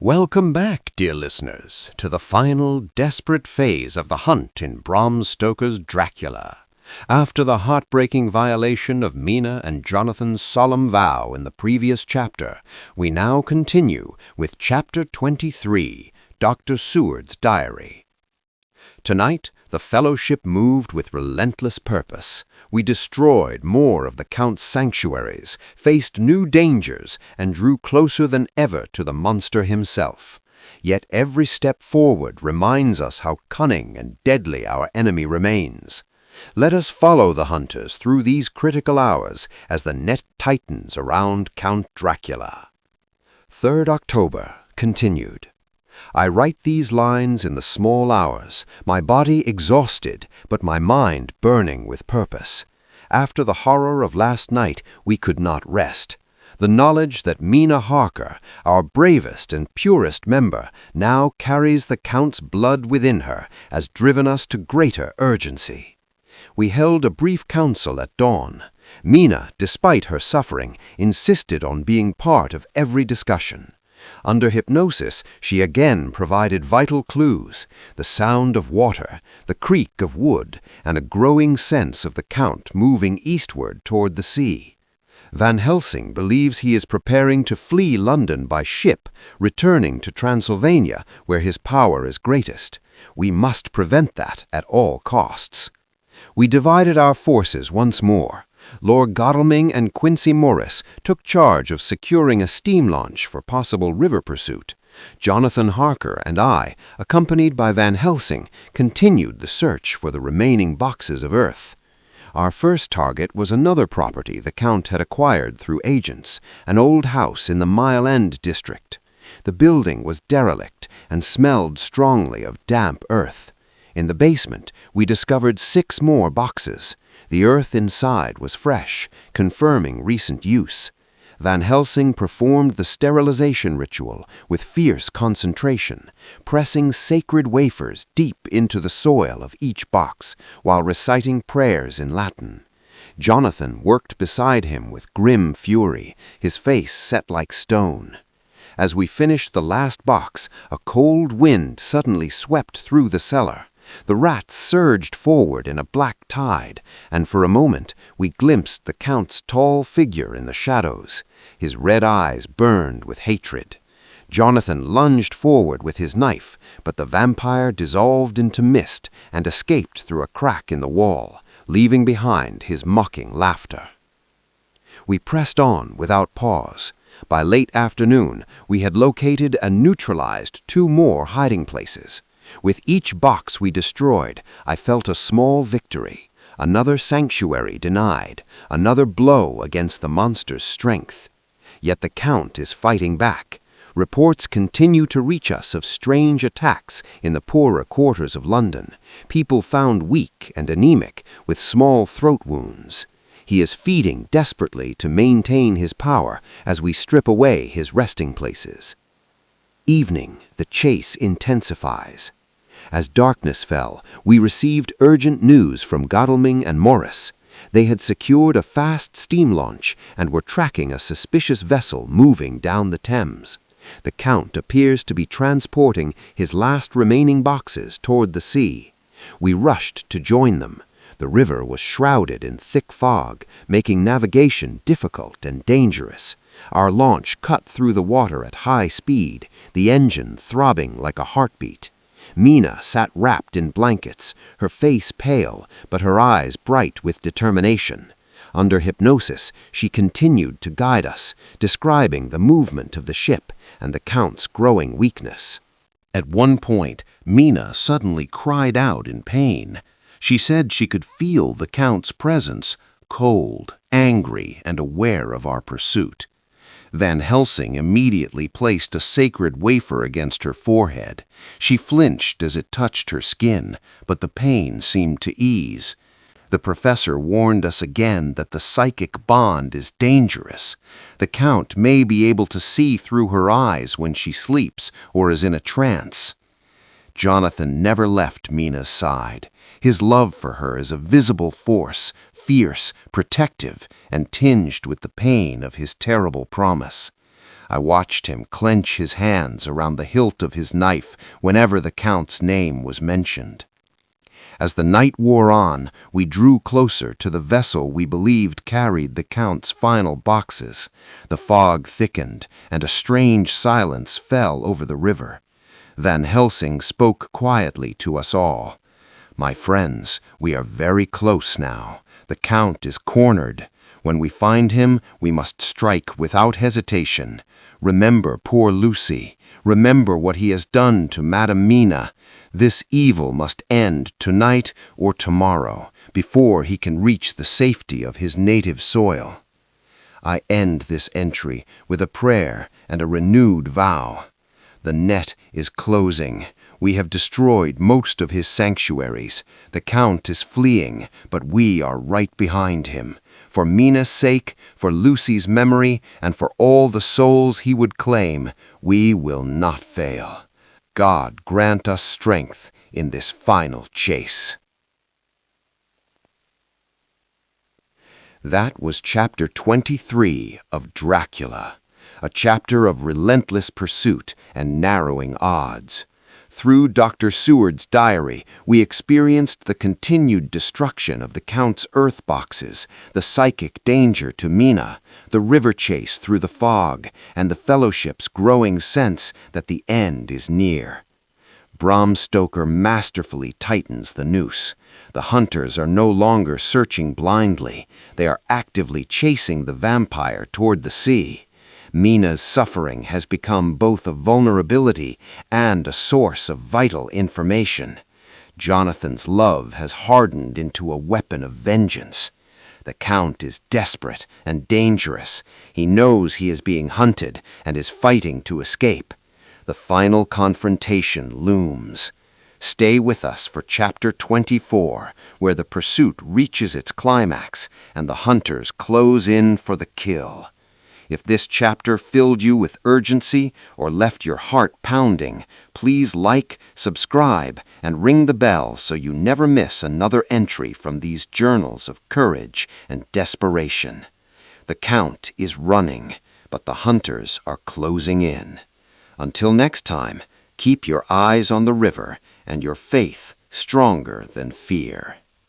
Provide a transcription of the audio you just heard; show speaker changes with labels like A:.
A: Welcome back, dear listeners, to the final, desperate phase of the hunt in Bram Stoker's Dracula. After the heartbreaking violation of Mina and Jonathan's solemn vow in the previous chapter, we now continue with Chapter 23, Dr. Seward's Diary. Tonight, the Fellowship moved with relentless purpose. We destroyed more of the Count's sanctuaries, faced new dangers, and drew closer than ever to the monster himself. Yet every step forward reminds us how cunning and deadly our enemy remains. Let us follow the hunters through these critical hours as the net tightens around Count Dracula. 3rd October, continued. I write these lines in the small hours, my body exhausted, but my mind burning with purpose. After the horror of last night, we could not rest. The knowledge that Mina Harker, our bravest and purest member, now carries the Count's blood within her, has driven us to greater urgency. We held a brief council at dawn. Mina, despite her suffering, insisted on being part of every discussion. Under hypnosis, she again provided vital clues, the sound of water, the creak of wood, and a growing sense of the Count moving eastward toward the sea. Van Helsing believes he is preparing to flee London by ship, returning to Transylvania, where his power is greatest. We must prevent that at all costs. We divided our forces once more. Lord Godalming and Quincy Morris took charge of securing a steam launch for possible river pursuit. Jonathan Harker and I, accompanied by Van Helsing, continued the search for the remaining boxes of earth. Our first target was another property the Count had acquired through agents, an old house in the Mile End district. The building was derelict and smelled strongly of damp earth. In the basement, we discovered 6 more boxes. The earth inside was fresh, confirming recent use. Van Helsing performed the sterilization ritual with fierce concentration, pressing sacred wafers deep into the soil of each box while reciting prayers in Latin. Jonathan worked beside him with grim fury, his face set like stone. As we finished the last box, a cold wind suddenly swept through the cellar. The rats surged forward in a black tide, and for a moment we glimpsed the Count's tall figure in the shadows. His red eyes burned with hatred. Jonathan lunged forward with his knife, but the vampire dissolved into mist and escaped through a crack in the wall, leaving behind his mocking laughter. We pressed on without pause. By late afternoon, we had located and neutralized 2 more hiding places. With each box we destroyed, I felt a small victory, another sanctuary denied, another blow against the monster's strength. Yet the Count is fighting back. Reports continue to reach us of strange attacks in the poorer quarters of London, people found weak and anemic with small throat wounds. He is feeding desperately to maintain his power as we strip away his resting places. Evening, the chase intensifies. As darkness fell, we received urgent news from Godalming and Morris. They had secured a fast steam launch and were tracking a suspicious vessel moving down the Thames. The Count appears to be transporting his last remaining boxes toward the sea. We rushed to join them. The river was shrouded in thick fog, making navigation difficult and dangerous. Our launch cut through the water at high speed, the engine throbbing like a heartbeat. Mina sat wrapped in blankets, her face pale, but her eyes bright with determination. Under hypnosis, she continued to guide us, describing the movement of the ship and the Count's growing weakness.
B: At one point, Mina suddenly cried out in pain. She said she could feel the Count's presence, cold, angry, and aware of our pursuit. Van Helsing immediately placed a sacred wafer against her forehead. She flinched as it touched her skin, but the pain seemed to ease. The professor warned us again that the psychic bond is dangerous. The Count may be able to see through her eyes when she sleeps or is in a trance. Jonathan never left Mina's side. His love for her is a visible force, fierce, protective, and tinged with the pain of his terrible promise. I watched him clench his hands around the hilt of his knife whenever the Count's name was mentioned. As the night wore on, we drew closer to the vessel we believed carried the Count's final boxes. The fog thickened, and a strange silence fell over the river. Van Helsing spoke quietly to us all. "My friends, we are very close now. The Count is cornered. When we find him, we must strike without hesitation. Remember poor Lucy. Remember what he has done to Madame Mina. This evil must end tonight or tomorrow, before he can reach the safety of his native soil." I end this entry with a prayer and a renewed vow. The net is closing. We have destroyed most of his sanctuaries. The Count is fleeing, but we are right behind him. For Mina's sake, for Lucy's memory, and for all the souls he would claim, we will not fail. God grant us strength in this final chase. That was chapter 23 of Dracula, a chapter of relentless pursuit and narrowing odds. Through Dr. Seward's diary, we experienced the continued destruction of the Count's earth boxes, the psychic danger to Mina, the river chase through the fog, and the Fellowship's growing sense that the end is near. Bram Stoker masterfully tightens the noose. The hunters are no longer searching blindly. They are actively chasing the vampire toward the sea. Mina's suffering has become both a vulnerability and a source of vital information. Jonathan's love has hardened into a weapon of vengeance. The Count is desperate and dangerous. He knows he is being hunted and is fighting to escape. The final confrontation looms. Stay with us for chapter 24, where the pursuit reaches its climax and the hunters close in for the kill. If this chapter filled you with urgency or left your heart pounding, please like, subscribe, and ring the bell so you never miss another entry from these journals of courage and desperation. The Count is running, but the hunters are closing in. Until next time, keep your eyes on the river and your faith stronger than fear.